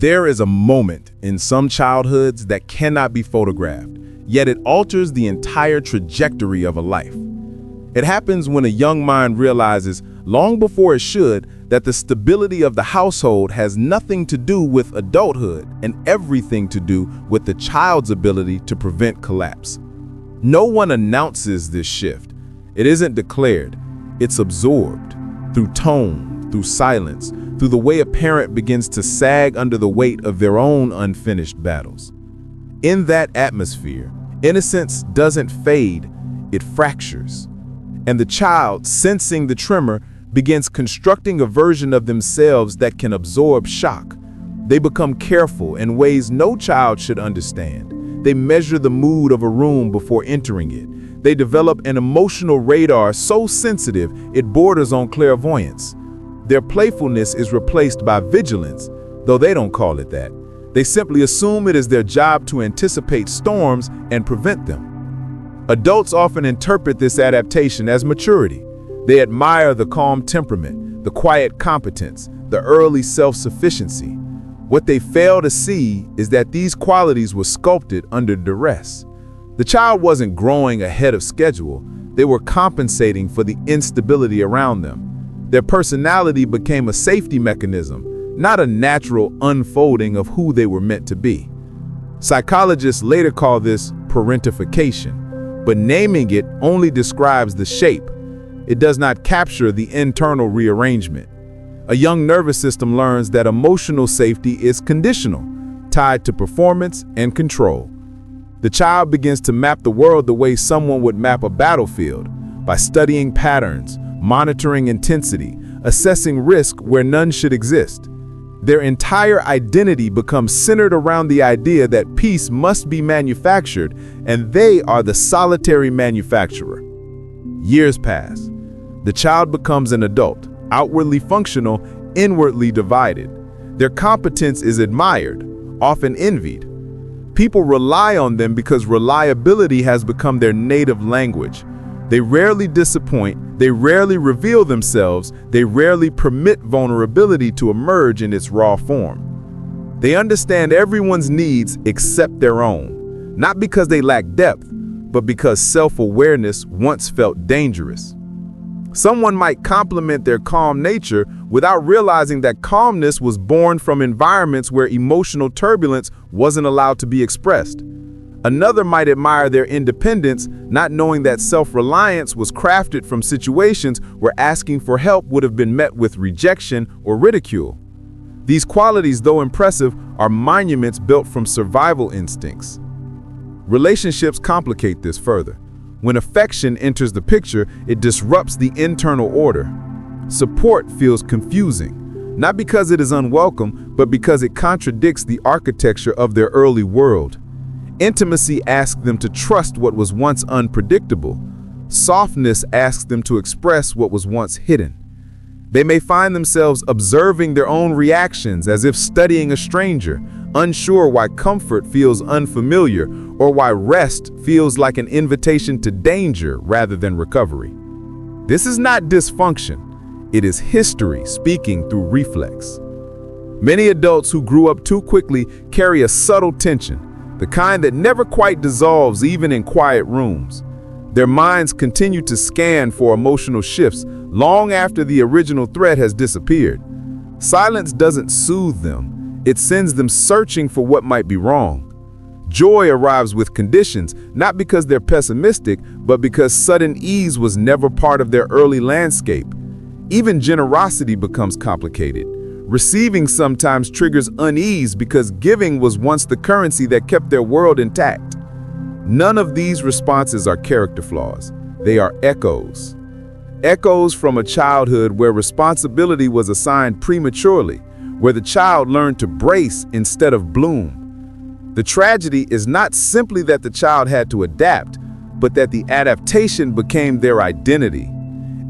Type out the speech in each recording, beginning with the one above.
There is a moment in some childhoods that cannot be photographed, yet it alters the entire trajectory of a life. It happens when a young mind realizes, long before it should, that the stability of the household has nothing to do with adulthood and everything to do with the child's ability to prevent collapse. No one announces this shift. It isn't declared. It's absorbed through tone, through silence, through the way a parent begins to sag under the weight of their own unfinished battles. In that atmosphere, innocence doesn't fade, it fractures. And the child, sensing the tremor, begins constructing a version of themselves that can absorb shock. They become careful in ways no child should understand. They measure the mood of a room before entering it. They develop an emotional radar so sensitive it borders on clairvoyance. Their playfulness is replaced by vigilance, though they don't call it that. They simply assume it is their job to anticipate storms and prevent them. Adults often interpret this adaptation as maturity. They admire the calm temperament, the quiet competence, the early self-sufficiency. What they fail to see is that these qualities were sculpted under duress. The child wasn't growing ahead of schedule. They were compensating for the instability around them. Their personality became a safety mechanism, not a natural unfolding of who they were meant to be. Psychologists later call this parentification, but naming it only describes the shape. It does not capture the internal rearrangement. A young nervous system learns that emotional safety is conditional, tied to performance and control. The child begins to map the world the way someone would map a battlefield, by studying patterns, monitoring intensity, assessing risk where none should exist. Their entire identity becomes centered around the idea that peace must be manufactured, and they are the solitary manufacturer. Years pass. The child becomes an adult, outwardly functional, inwardly divided. Their competence is admired, often envied. People rely on them because reliability has become their native language. They rarely disappoint, they rarely reveal themselves, they rarely permit vulnerability to emerge in its raw form. They understand everyone's needs except their own, not because they lack depth, but because self-awareness once felt dangerous. Someone might compliment their calm nature without realizing that calmness was born from environments where emotional turbulence wasn't allowed to be expressed. Another might admire their independence, not knowing that self-reliance was crafted from situations where asking for help would have been met with rejection or ridicule. These qualities, though impressive, are monuments built from survival instincts. Relationships complicate this further. When affection enters the picture, it disrupts the internal order. Support feels confusing, not because it is unwelcome, but because it contradicts the architecture of their early world. Intimacy asks them to trust what was once unpredictable. Softness asks them to express what was once hidden. They may find themselves observing their own reactions as if studying a stranger, unsure why comfort feels unfamiliar or why rest feels like an invitation to danger rather than recovery. This is not dysfunction. It is history speaking through reflex. Many adults who grew up too quickly carry a subtle tension, the kind that never quite dissolves even in quiet rooms. Their minds continue to scan for emotional shifts long after the original threat has disappeared. Silence doesn't soothe them. It sends them searching for what might be wrong. Joy arrives with conditions, not because they're pessimistic, but because sudden ease was never part of their early landscape. Even generosity becomes complicated. Receiving sometimes triggers unease because giving was once the currency that kept their world intact. None of these responses are character flaws. They are echoes. Echoes from a childhood where responsibility was assigned prematurely, where the child learned to brace instead of bloom. The tragedy is not simply that the child had to adapt, but that the adaptation became their identity.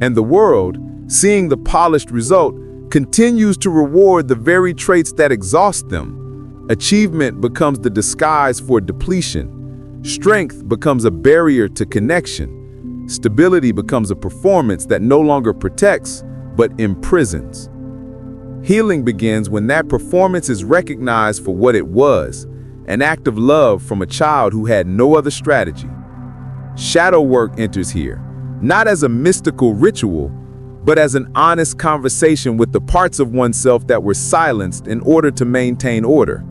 And the world, seeing the polished result, continues to reward the very traits that exhaust them. Achievement becomes the disguise for depletion. Strength becomes a barrier to connection. Stability becomes a performance that no longer protects, but imprisons. Healing begins when that performance is recognized for what it was, an act of love from a child who had no other strategy. Shadow work enters here, not as a mystical ritual, but as an honest conversation with the parts of oneself that were silenced in order to maintain order.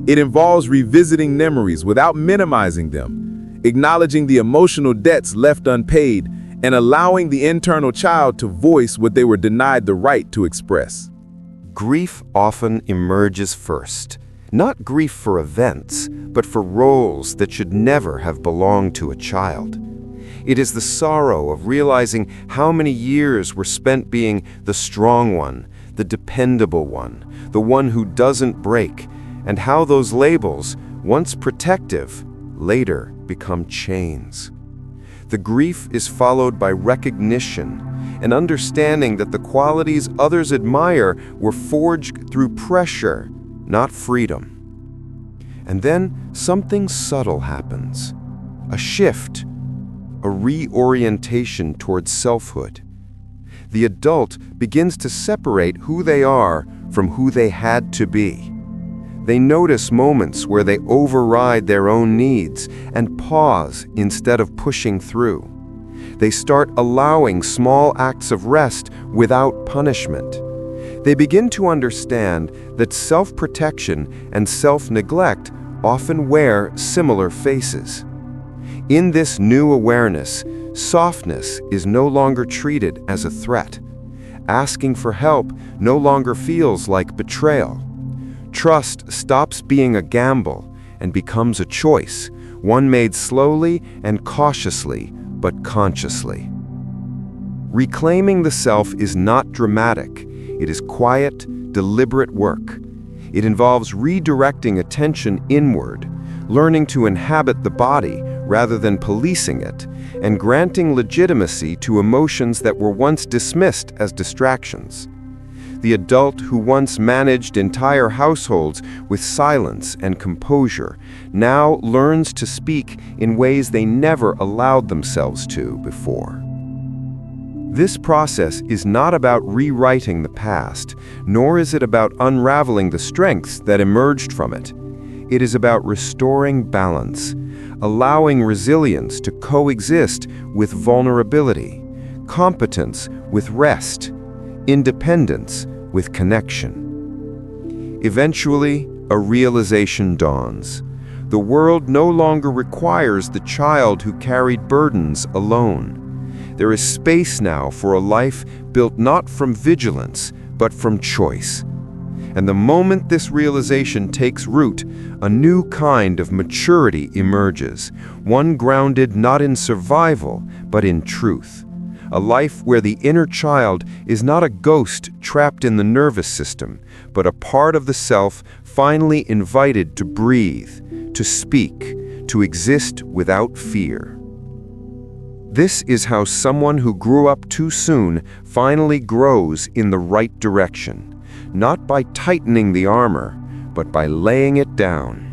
It involves revisiting memories without minimizing them, acknowledging the emotional debts left unpaid, and allowing the internal child to voice what they were denied the right to express. Grief often emerges first. Not grief for events, but for roles that should never have belonged to a child. It is the sorrow of realizing how many years were spent being the strong one, the dependable one, the one who doesn't break, and how those labels, once protective, later become chains. The grief is followed by recognition, an understanding that the qualities others admire were forged through pressure, not freedom. And then something subtle happens. A shift, a reorientation towards selfhood. The adult begins to separate who they are from who they had to be. They notice moments where they override their own needs and pause instead of pushing through. They start allowing small acts of rest without punishment. They begin to understand that self-protection and self-neglect often wear similar faces. In this new awareness, softness is no longer treated as a threat. Asking for help no longer feels like betrayal. Trust stops being a gamble and becomes a choice, one made slowly and cautiously, but consciously. Reclaiming the self is not dramatic. It is quiet, deliberate work. It involves redirecting attention inward, learning to inhabit the body rather than policing it, and granting legitimacy to emotions that were once dismissed as distractions. The adult who once managed entire households with silence and composure now learns to speak in ways they never allowed themselves to before. This process is not about rewriting the past, nor is it about unraveling the strengths that emerged from it. It is about restoring balance, allowing resilience to coexist with vulnerability, competence with rest, independence with connection. Eventually, a realization dawns. The world no longer requires the child who carried burdens alone. There is space now for a life built not from vigilance, but from choice. And the moment this realization takes root, a new kind of maturity emerges, one grounded not in survival, but in truth. A life where the inner child is not a ghost trapped in the nervous system, but a part of the self finally invited to breathe, to speak, to exist without fear. This is how someone who grew up too soon finally grows in the right direction, not by tightening the armor, but by laying it down.